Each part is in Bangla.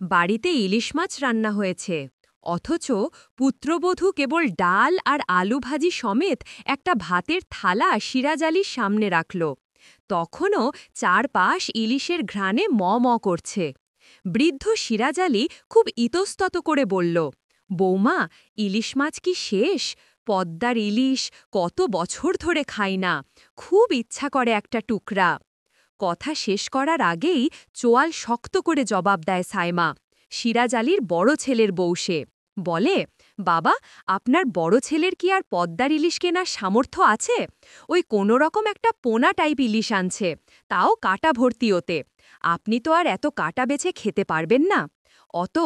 বাড়িতে ইলিশ মাছ রান্না হয়েছে, অথচ পুত্রবধূ কেবল ডাল আর আলু ভাজি সমেত একটা ভাতের থালা সিরাজ আলীর সামনে রাখল। তখনও চারপাশ ইলিশের ঘ্রাণে ম ম করছে। বৃদ্ধ সিরাজ আলী খুব ইতস্তত করে বলল, বৌমা, ইলিশ মাছ কি শেষ? পদ্মার ইলিশ কত বছর ধরে খাই না, খুব ইচ্ছা করে একটা টুকরা। কথা শেষ করার আগেই চোয়াল শক্ত করে জবাব দেয় সায়মা, সিরাজ আলীর বড় ছেলের বউ সে। বলে, বাবা, আপনার বড় ছেলের কি আর পদ্মার ইলিশ কেনার সামর্থ্য আছে? ওই কোনো রকম একটা পোনা টাইপ ইলিশ আনছে, তাও কাটা ভর্তি ওতে। আপনি তো আর এত কাটা বেছে খেতে পারবেন না। অত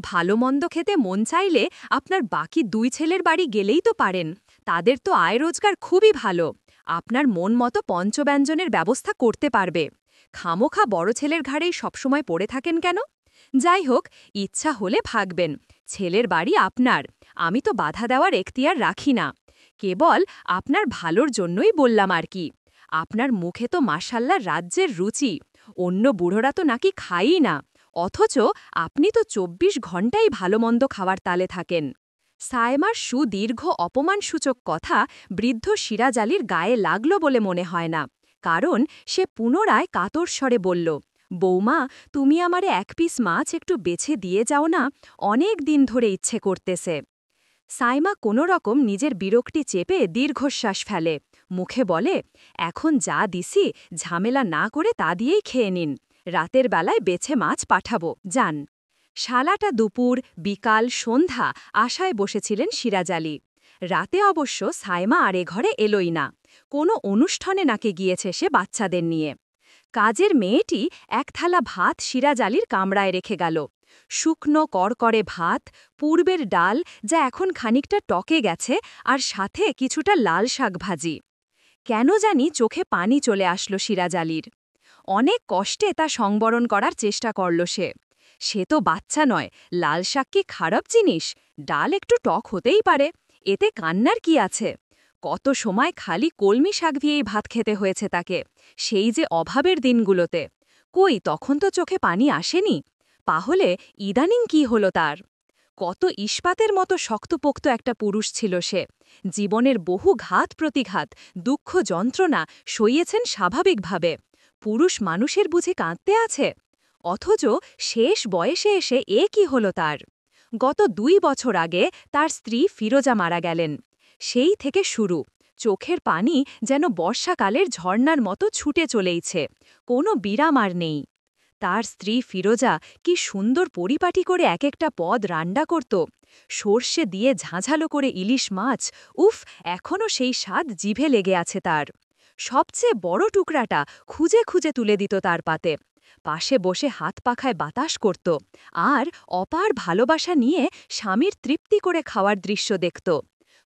ভালো মন্দ খেতে মন চাইলে আপনার বাকি দুই ছেলের বাড়ি গেলেই তো পারেন, তাদের তো আয় রোজগার খুবই ভালো, আপনার মন মতো পঞ্চব্যঞ্জনের ব্যবস্থা করতে পারবে। খামোখা বড় ছেলের ঘাড়েই সবসময় পড়ে থাকেন কেন? যাই হোক, ইচ্ছা হলে ভাগবেন, ছেলের বাড়ি আপনার, আমি তো বাধা দেওয়ার এখতিয়ার রাখি না। কেবল আপনার ভালোর জন্যই বললাম আর কি। আপনার মুখে তো মাশাল্লাহ রাজ্যের রুচি, অন্য বুড়োরা তো নাকি খায়ই না, অথচ আপনি তো ২৪ ঘণ্টাই ভালোমন্দ খাওয়ার তালে থাকেন। সায়মার সুদীর্ঘ অপমানসূচক কথা বৃদ্ধ সিরাজ আলীর গায়ে লাগল বলে মনে হয় না, কারণ সে পুনরায় কাতর স্বরে বলল, বৌমা, তুমি আমারে এক পিস মাছ একটু বেছে দিয়ে যাও না, অনেক দিন ধরে ইচ্ছে করতেছে। সাইমা কোনো রকম নিজের বিরক্তি চেপে দীর্ঘশ্বাস ফেলে, মুখে বলে, এখন যা দিছি ঝামেলা না করে তা দিয়েই খেয়ে নিন, রাতের বেলায় বেছে মাছ পাঠাবো, যান। শালাটা দুপুর, বিকাল, সন্ধ্যা আশায় বসেছিলেন সিরাজ আলী। রাতে অবশ্য সাইমা আর এ ঘরে এলোই না, কোনো অনুষ্ঠানে নাকে গিয়েছে সে বাচ্চাদের নিয়ে। কাজের মেয়েটি এক থালা ভাত সিরাজ আলীর কামরায় রেখে গেল, শুকনো করকরে ভাত, পূর্বের ডাল যা এখন খানিকটা টকে গেছে, আর সাথে কিছুটা লাল শাক ভাজি। কেন জানি চোখে পানি চলে আসলো সিরাজ আলীর। অনেক কষ্টে তা সংবরণ করার চেষ্টা করল সে। সে তো বাচ্চা নয়, লাল শাক কি খারাপ জিনিস? ডাল একটু টক হতেই পারে, এতে কান্নার কি আছে? কত সময় খালি কলমি শাক দিয়েই ভাত খেতে হয়েছে তাকে, সেই যে অভাবের দিনগুলোতে। কই, তখন তো চোখে পানি আসেনি। তাহলে ইদানিং কি হলো তার? কত ইস্পাতের মতো শক্তপোক্ত একটা পুরুষ ছিল সে, জীবনের বহু ঘাত প্রতিঘাত, দুঃখ যন্ত্রণা সইয়েছেন স্বাভাবিকভাবে। পুরুষ মানুষের বুঝে কাঁদতে আছে? অথচ শেষ বয়সে এসে এ কি হলো তার? গত ২ বছর আগে তার স্ত্রী ফিরোজা মারা গেলেন। সেই থেকে শুরু, চোখের পানি যেন বর্ষাকালের ঝর্ণার মতো ছুটে চলেইছে, কোনো বিরাম আর নেই। তার স্ত্রী ফিরোজা কি সুন্দর পরিপাটি করে এক একটা পদ রান্না করত, সর্ষে দিয়ে ঝাঁঝালো করে ইলিশ মাছ, উফ, এখনও সেই স্বাদ জিভে লেগে আছে তার। সবচেয়ে বড় টুকরাটা খুঁজে খুঁজে তুলে দিত তার পাতে, পাশে বসে হাত পাখায় বাতাস করত, আর অপার ভালোবাসা নিয়ে স্বামীর তৃপ্তি করে খাওয়ার দৃশ্য দেখত।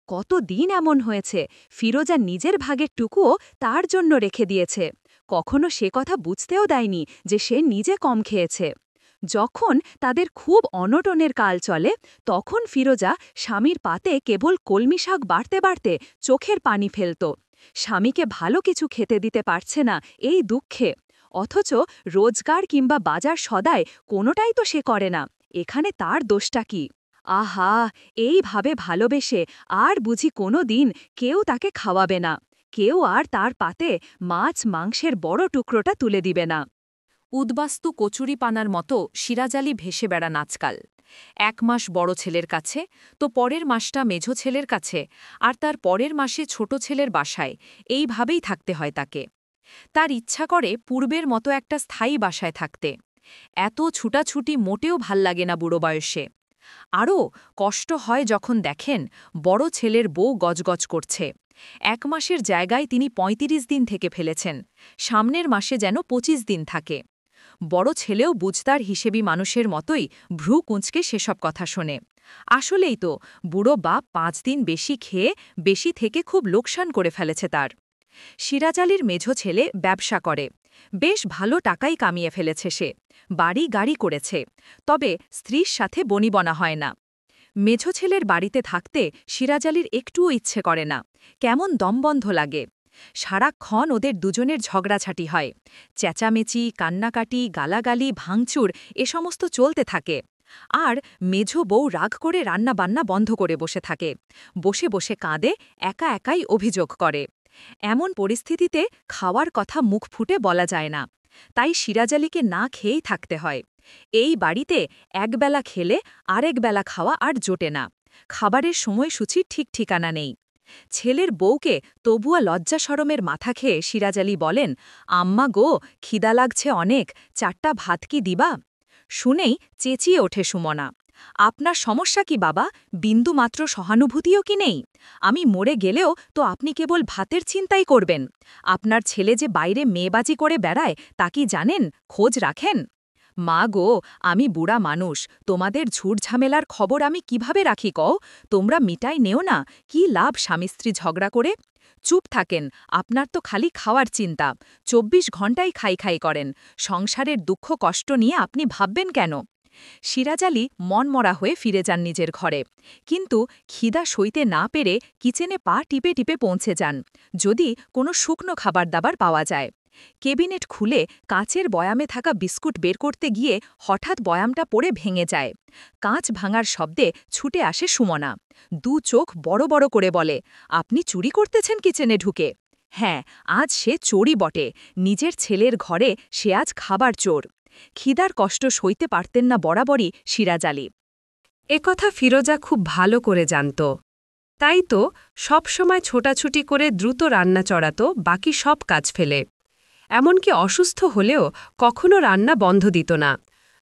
কতদিন এমন হয়েছে ফিরোজা নিজের ভাগের টুকুও তার জন্য রেখে দিয়েছে, কখনো সে কথা বুঝতেও দেয়নি যে সে নিজে কম খেয়েছে। যখন তাদের খুব অনটনের কাল চলে, তখন ফিরোজা স্বামীর পাতে কেবল কলমি শাক বাড়তে বাড়তে চোখের পানি ফেলত। স্বামীকে ভালো কিছু খেতে দিতে পারছে না এই দুঃখে, অথচ রোজগার কিংবা বাজার সদায় কোনোটাই তো সে করে না, এখানে তার দোষটা কি? আহা, এইভাবে ভালোবেসে আর বুঝি কোনো দিন কেউ তাকে খাওয়াবে না, কেউ আর তার পাতে মাছ মাংসের বড় টুকরোটা তুলে দিবে না। উদ্বাস্তু কচুরিপানার মতো সিরাজ আলী ভেসে বেড়ান আজকাল। ১ মাস বড় ছেলের কাছে, তো পরের মাসটা মেঝো ছেলের কাছে, আর তার পরের মাসে ছোট ছেলের বাসায়, এইভাবেই থাকতে হয় তাকে। তার ইচ্ছা করে পূর্বের মতো একটা স্থায়ী বাসায় থাকতে। এত ছুটাছুটি মোটেও ভাল লাগে না বুড়ো বয়সে। আরও কষ্ট হয় যখন দেখেন বড় ছেলের বউ গজগজ করছে। ১ মাসের জায়গায় তিনি ৩৫ দিন থেকে ফেলেছেন, সামনের মাসে যেন ২৫ দিন থাকে। বড় ছেলেও বুঝতার হিসেবি মানুষের মতোই ভ্রু কুঁচকে সেসব কথা শোনে। আসলেই তো বুড়ো বাপ ৫ দিন বেশি খেয়ে বেশি থেকে খুব লোকসান করে ফেলেছে তার। সিরাজ আলীর মেঝো ছেলে ব্যবসা করে, বেশ ভালো টাকাই কামিয়ে ফেলেছে সে, বাড়ি গাড়ি করেছে, তবে স্ত্রীর সাথে বনিবনা হয় না। মেঝো ছেলের বাড়িতে থাকতে সিরাজ আলীর একটুও ইচ্ছে করে না, কেমন দমবন্ধ লাগে। সারাক্ষণ ওদের দুজনের ঝগড়াঝাটি হয়। চেঁচামেচি, কান্নাকাটি, গালাগালি, ভাঙচুর এ সমস্ত চলতে থাকে। আর মেঝ বউ রাগ করে রান্নাবান্না বন্ধ করে বসে থাকে। বসে বসে কাঁদে, একা একাই অভিযোগ করে। এমন পরিস্থিতিতে খাওয়ার কথা মুখ ফুটে বলা যায় না। তাই সিরাজ আলীকে না খেয়েই থাকতে হয়। এই বাড়িতে একবেলা খেলে আরেক বেলা খাওয়া আর জোটে না। খাবারের সময়সূচি ঠিক ঠিকানা নেই। ছেলের বউকে তবুয়া লজ্জা শরমের মাথা খেয়ে সিরাজ আলী বলেন, আম্মা গো, খিদা লাগছে অনেক, 4টা ভাত কি দিবা? শুনেই চেঁচিয়ে ওঠে সুমনা। আপনার সমস্যা কি বাবা? বিন্দুমাত্র সহানুভূতিও কি নেই? আমি মরে গেলেও তো আপনি কেবল ভাতের চিন্তাই করবেন। আপনার ছেলে যে বাইরে মেয়েবাজি করে বেড়ায় তা কি জানেন, খোঁজ রাখেন? মা গো, আমি বুড়া মানুষ, তোমাদের ঝুটঝামেলার খবর আমি কিভাবে রাখি কও? তোমরা মিটাই নেও না, কি লাভ স্বামী স্ত্রী ঝগড়া করে? চুপ থাকেন, আপনার তো খালি খাওয়ার চিন্তা। 24 ঘণ্টাই খাই খাই করেন। সংসারের দুঃখ কষ্ট নিয়ে আপনি ভাববেন কেন? সিরাজ আলী মনমরা হয়ে ফিরে যান নিজের ঘরে। কিন্তু খিদা সইতে না পেরে কিচেনে পা টিপে টিপে পৌঁছে যান, যদি কোনো শুকনো খাবার দাবার পাওয়া যায়। কেবিনেট খুলে কাঁচের বয়ামে থাকা বিস্কুট বের করতে গিয়ে হঠাৎ বয়ামটা পড়ে ভেঙে যায়। কাঁচ ভাঙার শব্দে ছুটে আসে সুমনা। চোখ বড় বড় করে বলে, আপনি চুরি করতেছেন কিচেনে ঢুকে? হ্যাঁ, আজ সে চোরই বটে। নিজের ছেলের ঘরে সে আজ খাবার চোর। খিদার কষ্ট সইতে পারতেন না বরাবরই সিরাজ আলী। একথা ফিরোজা খুব ভালো করে জানত। তাই তো সবসময় ছোটাছুটি করে দ্রুত রান্না চড়াত, বাকি সব কাজ ফেলে। এমনকি অসুস্থ হলেও কখনো রান্না বন্ধ দিত না।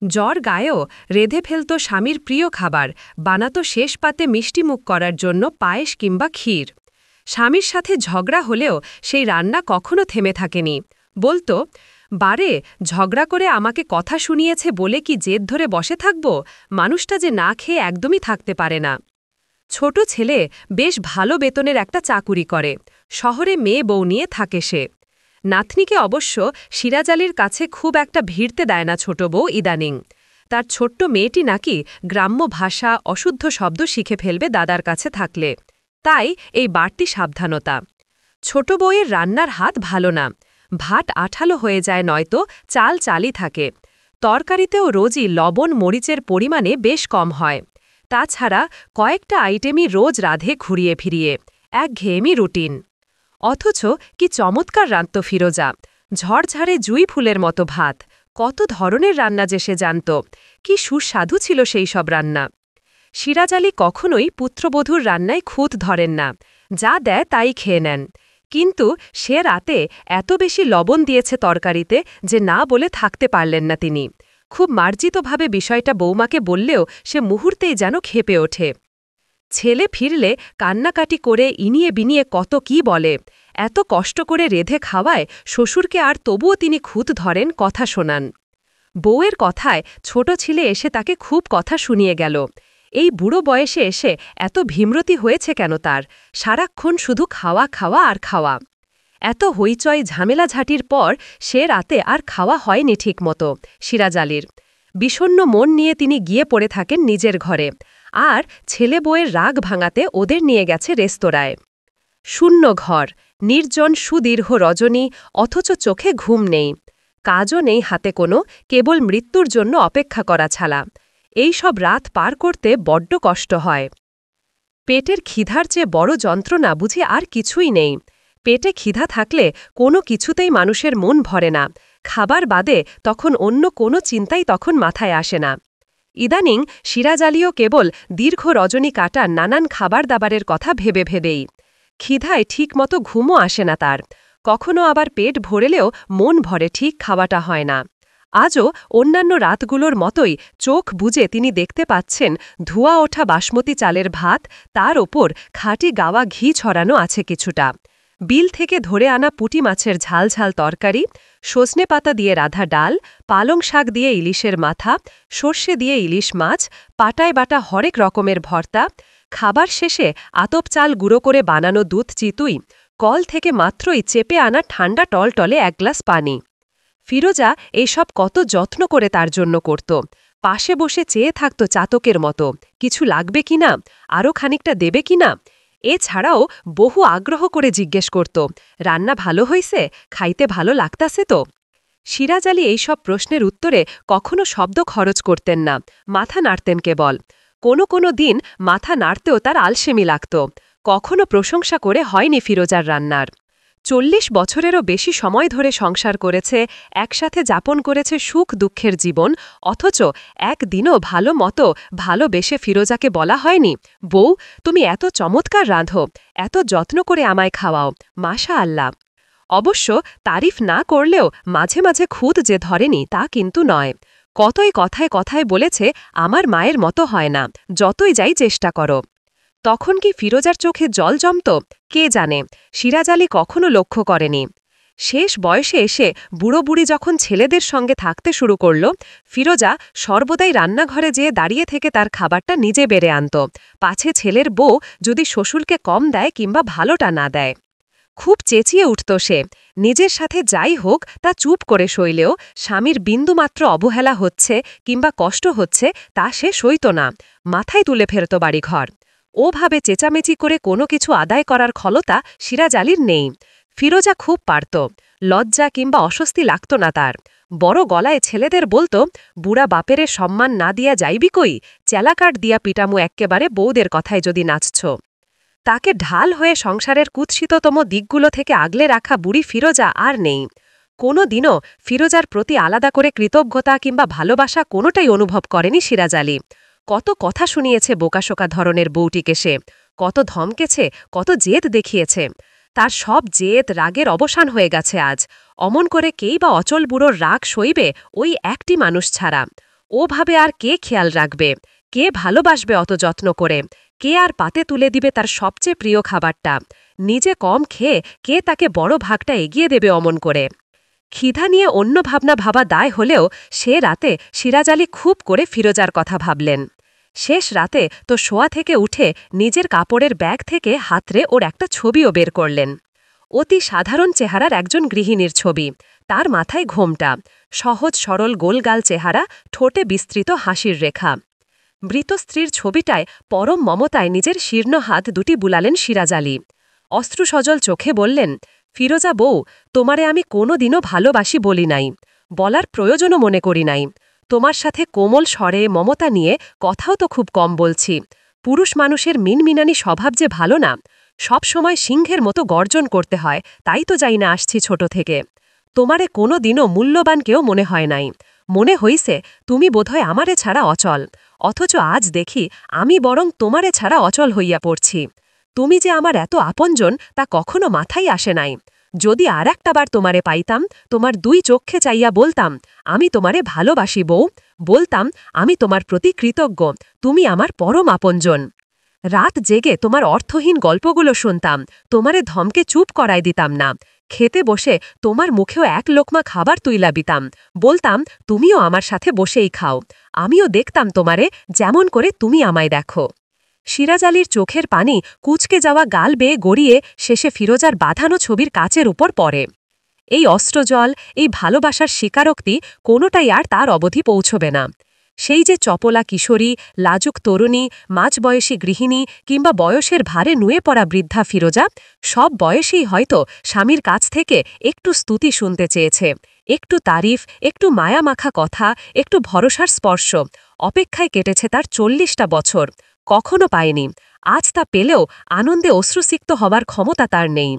জ্বর গায়েও রেধে ফেলত স্বামীর প্রিয় খাবার, বানাত শেষ পাতে মিষ্টিমুখ করার জন্য পায়েস কিংবা ক্ষীর। স্বামীর সাথে ঝগড়া হলেও সেই রান্না কখনো থেমে থাকেনি। বলতো, বারে, ঝগড়া করে আমাকে কথা শুনিয়েছে বলে কি জেদ ধরে বসে থাকব? মানুষটা যে না খেয়ে একদমই থাকতে পারে না। ছোট ছেলে বেশ ভালো বেতনের একটা চাকুরি করে, শহরে মেয়ে বউ নিয়ে থাকে সে। নাতনিকে অবশ্য সিরাজ আলীর কাছে খুব একটা ভিড়তে দেয় না ছোট বউ ইদানিং। তার ছোট্ট মেয়েটি নাকি গ্রাম্য ভাষা, অশুদ্ধ শব্দ শিখে ফেলবে দাদার কাছে থাকলে। তাই এই বাড়তি সাবধানতা। ছোট বউয়ের রান্নার হাত ভালো না। ভাত আঠালো হয়ে যায়, নয়তো চাল চালই থাকে। তরকারিতেও রোজই লবণ মরিচের পরিমাণে বেশ কম হয়। তাছাড়া কয়েকটা আইটেমই রোজ রাধে ঘুরিয়ে ফিরিয়ে, একঘেয়েমি রুটিন। অথচ কি চমৎকার রাঁধত ফিরোজা। ঝড়ঝাড়ে জুঁই ফুলের মতো ভাত, কত ধরনের রান্না যে সে জানত। কি সুস্বাদু ছিল সেই সব রান্না। সিরাজ আলী কখনোই পুত্রবধূর রান্নায় খুঁত ধরেন না, যা দেয় তাই খেয়ে নেন। কিন্তু সে রাতে এত বেশি লবণ দিয়েছে তরকারিতে যে না বলে থাকতে পারলেন না তিনি। খুব মার্জিতভাবে বিষয়টা বৌমাকে বললেও সে মুহূর্তেই যেন ক্ষেপে ওঠে। ছেলে ফিরলে কান্নাকাটি করে ইনিয়ে বিনিয়ে কত কি বলে। এত কষ্ট করে রেধে খাওয়ায় শ্বশুরকে, আর তবুও তিনি খুঁত ধরেন, কথা শোনান। বউয়ের কথায় ছোট ছেলে এসে তাকে খুব কথা শুনিয়ে গেল। এই বুড়ো বয়সে এসে এত ভীমরতি হয়েছে কেন তার? সারাক্ষণ শুধু খাওয়া খাওয়া আর খাওয়া। এত হইচই ঝামেলাঝাটির পর সে রাতে আর খাওয়া হয়নি ঠিক মতো সিরাজ আলীর। বিষণ্ণ মন নিয়ে তিনি গিয়ে পড়ে থাকেন নিজের ঘরে, আর ছেলে বউয়ের রাগ ভাঙাতে ওদের নিয়ে গেছে রেস্তোরাঁয়। শূন্য ঘর, নির্জন সুদীর্ঘ রজনী, অথচ চোখে ঘুম নেই। কাজও নেই হাতে কোনো, কেবল মৃত্যুর জন্য অপেক্ষা করা ছাড়া। এই সব রাত পার করতে বড্ড কষ্ট হয়। পেটের খিদার চেয়ে বড় যন্ত্রণা বুঝি আর কিছুই নেই। পেটে খিদা থাকলে কোনো কিছুতেই মানুষের মন ভরে না। খাবার বাদে তখন অন্য কোনো চিন্তাই তখন মাথায় আসে না। ইদানিং সিরাজ আলীও কেবল দীর্ঘ রজনী কাটা নানান খাবার দাবারের কথা ভেবে ভেবেই। খিদায় ঠিকমতো ঘুমও আসে না তার। কখনো আবার পেট ভরেলেও মন ভরে ঠিক খাওয়াটা হয় না। আজও অন্যান্য রাতগুলোর মতোই চোখ বুজে তিনি দেখতে পাচ্ছেন ধোঁয়া ওঠা বাসমতি চালের ভাত, তার ওপর খাঁটি গাওয়া ঘি ছড়ানো আছে কিছুটা। বিল থেকে ধরে আনা পুঁটি মাছের ঝালঝাল তরকারি, সজনে পাতা দিয়ে রাধা ডাল, পালং শাক দিয়ে ইলিশের মাথা, সর্ষে দিয়ে ইলিশ মাছ, পাটায় বাটা হরেক রকমের ভর্তা, খাবার শেষে আতপ চাল গুঁড়ো করে বানানো দুধ চিতুই, কল থেকে মাত্রই চেপে আনা ঠান্ডা টলটলে 1 গ্লাস পানি। ফিরোজা এইসব কত যত্ন করে তার জন্য করত। পাশে বসে চেয়ে থাকত চাতকের মতো, কিছু লাগবে কিনা, আরও খানিকটা দেবে কিনা। এছাড়াও বহু আগ্রহ করে জিজ্ঞেস করত, রান্না ভালো হইছে, খাইতে ভালো লাগতাছে তো? সিরাজ আলী এইসব প্রশ্নের উত্তরে কখনো শব্দ খরচ করতেন না, মাথা নাড়তেন কেবল। কোনো দিন মাথা নাড়তেও তার আলসেমি লাগত। কখনো প্রশংসা করে হয়নি ফিরোজার রান্নার। ৪০ বছরেরও বেশি সময় ধরে সংসার করেছে, একসাথে যাপন করেছে সুখ দুঃখের জীবন, অথচ একদিনও ভালো মতো ভালোবেসে ফিরোজাকে বলা হয়নি, বউ, তুমি এত চমৎকার রাঁধো, এত যত্ন করে আমায় খাওয়াও, মাশা আল্লাহ। অবশ্য তারিফ না করলেও মাঝে মাঝে খুদ যে ধরেনি তা কিন্তু নয়। কতই কথায় কথায় বলেছে, আমার মায়ের মতো হয় না, যতই যাই চেষ্টা করো। তখন কি ফিরোজার চোখে জল জমত? কে জানে, সিরাজ আলী কখনো লক্ষ্য করেনি। শেষ বয়সে এসে বুড়ো বুড়ি যখন ছেলেদের সঙ্গে থাকতে শুরু করল, ফিরোজা সর্বদাই রান্নাঘরে যেয়ে দাঁড়িয়ে থেকে তার খাবারটা নিজে বেড়ে আনত, পাছে ছেলের বউ যদি শ্বশুরকে কম দেয় কিংবা ভালোটা না দেয়। খুব চেঁচিয়ে উঠত সে, নিজের সাথে যাই হোক তা চুপ করে সইলেও স্বামীর বিন্দুমাত্র অবহেলা হচ্ছে কিংবা কষ্ট হচ্ছে তা সে সইত না, মাথায় তুলে ফেরত বাড়িঘর। ওভাবে চেঁচামেচি করে কোনো কিছু আদায় করার ক্ষমতা সিরাজ আলীর নেই। ফিরোজা খুব পারত, লজ্জা কিংবা অস্বস্তি লাগত না তার। বড় গলায় ছেলেদের বলতো, বুড়া বাপেরে সম্মান না দিয়া যাইবি কই, চেলাকাট দিয়া পিটামু এক্কেবারে বউদের কথায় যদি নাচছ। তাকে ঢাল হয়ে সংসারের কুৎসিততম দিকগুলো থেকে আগলে রাখা বুড়ি ফিরোজা আর নেই। কোনো দিনও ফিরোজার প্রতি আলাদা করে কৃতজ্ঞতা কিংবা ভালোবাসা কোনোটাই অনুভব করেনি সিরাজ আলী। কত কথা শুনিয়েছে বোকাশোকা ধরনের বউটিকে সে, কত ধমকেছে, কত জেদ দেখিয়েছে। তার সব জেদ রাগের অবসান হয়ে গেছে আজ। অমন করে কেই বা অচল বুড়োর রাগ সইবে ওই একটি মানুষ ছাড়া। ওভাবে আর কে খেয়াল রাখবে, কে ভালোবাসবে অত যত্ন করে, কে আর পাতে তুলে দিবে তার সবচেয়ে প্রিয় খাবারটা? নিজে কম খেয়ে কে তাকে বড় ভাগটা এগিয়ে দেবে অমন করে? ক্ষিধা নিয়ে অন্য ভাবনা ভাবা দায় হলেও সে রাতে সিরাজ আলী খুব করে ফিরোজার কথা ভাবলেন। শেষ রাতে তো শোয়া থেকে উঠে নিজের কাপড়ের ব্যাগ থেকে হাতরে ওর একটা ছবিও বের করলেন। অতি সাধারণ চেহারার একজন গৃহিণীর ছবি, তার মাথায় ঘোমটা, সহজ সরল গোলগাল চেহারা, ঠোঁটে বিস্তৃত হাসির রেখা। মৃত স্ত্রীর ছবিটায় পরম মমতায় নিজের শীর্ণ হাত দুটি বুলালেন সিরাজ আলী। অশ্রুসজল চোখে বললেন, ফিরোজা বউ, তোমারে আমি কোনো দিনও ভালোবাসি বলি নাই, বলার প্রয়োজনও মনে করি নাই। তোমার সাথে কোমল স্বরে মমতা নিয়ে কথাও তো খুব কম বলছি। পুরুষ মানুষের মিনমিনানি স্বভাব যে ভালো না, সব সময় সিংহের মতো গর্জন করতে হয়, তাই তো যাই না আসছি ছোট থেকে। তোমারে কোনো দিনও মূল্যবান কেউ মনে হয় নাই। মনে হইছে তুমি বোধহয় আমারে ছাড়া অচল, অথচ আজ দেখি আমি বরং তোমারে ছাড়া অচল হইয়া পড়ছি। তুমি যে আমার এত আপনজন তা কখনো মাথায় আসে নাই। যদি আর একটাবার তোমারে পাইতাম, তোমার দুই চক্ষে চাইয়া বলতাম, আমি তোমারে ভালোবাসি বউ, বলতাম আমি তোমার প্রতি কৃতজ্ঞ, তুমি আমার পরম আপনজন। রাত জেগে তোমার অর্থহীন গল্পগুলো শুনতাম, তোমারে ধমকে চুপ করাই দিতাম না। খেতে বসে তোমার মুখেও এক লোকমা খাবার তুইলা দিতাম, বলতাম তুমিও আমার সাথে বসেই খাও, আমিও দেখতাম তোমারে যেমন করে তুমি আমায় দেখো। সিরাজ আলীর চোখের পানি কুচকে যাওয়া গাল বেয়ে গড়িয়ে শেষে ফিরোজার বাঁধানো ছবির কাচের উপর পড়ে। এই অস্ত্রজল, এই ভালোবাসার স্বীকারোক্তি কোনোটাই আর তার অবধি পৌঁছবে না। সেই যে চপলা কিশোরী, লাজুক তরুণী, মাঝবয়সী গৃহিণী কিংবা বয়সের ভারে নুয়ে পড়া বৃদ্ধা ফিরোজা, সব বয়সেই হয়তো স্বামীর কাছ থেকে একটু স্তুতি শুনতে চেয়েছে, একটু তারিফ, একটু মায়ামাখা কথা, একটু ভরসার স্পর্শ। অপেক্ষায় কেটেছে তার ৪০টা বছর, কখনো পায়নি। আজ তা পেলেও আনন্দে অশ্রুসিক্ত হবার ক্ষমতা তার নেই।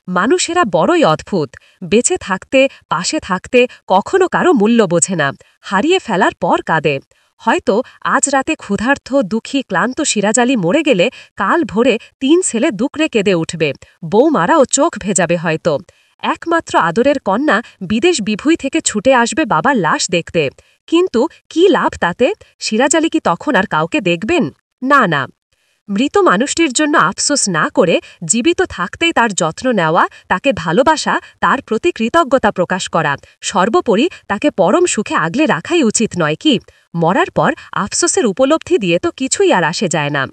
মানুষেরা বড়ই অদ্ভুত, বেঁচে থাকতে, পাশে থাকতে কখনো কারো মূল্য বোঝে না, হারিয়ে ফেলার পর কাঁদে। হয়তো আজ রাতে ক্ষুধার্ত, দুঃখী, ক্লান্ত সিরাজ আলী মরে গেলে কাল ভোরে ৩ ছেলে দুকরে কেঁদে উঠবে, বউমারাও চোখ ভেজাবে হয়তো। একমাত্র আদরের কন্যা বিদেশ বিভুঁই থেকে ছুটে আসবে বাবার লাশ দেখতে। কিন্তু কি লাভ তাতে? সিরাজ আলী কি তখন আর কাউকে দেখবেন? না না। মৃত মানুষটির জন্য আফসোস না করে জীবিত থাকতেই তার যত্ন নেওয়া, তাকে ভালোবাসা, তার প্রতি কৃতজ্ঞতা প্রকাশ করা, সর্বোপরি তাকে পরম সুখে আগলে রাখাই উচিত নয় কি? মরার পর আফসোসের উপলব্ধি দিয়ে তো কিছুই আর আসে যায় না।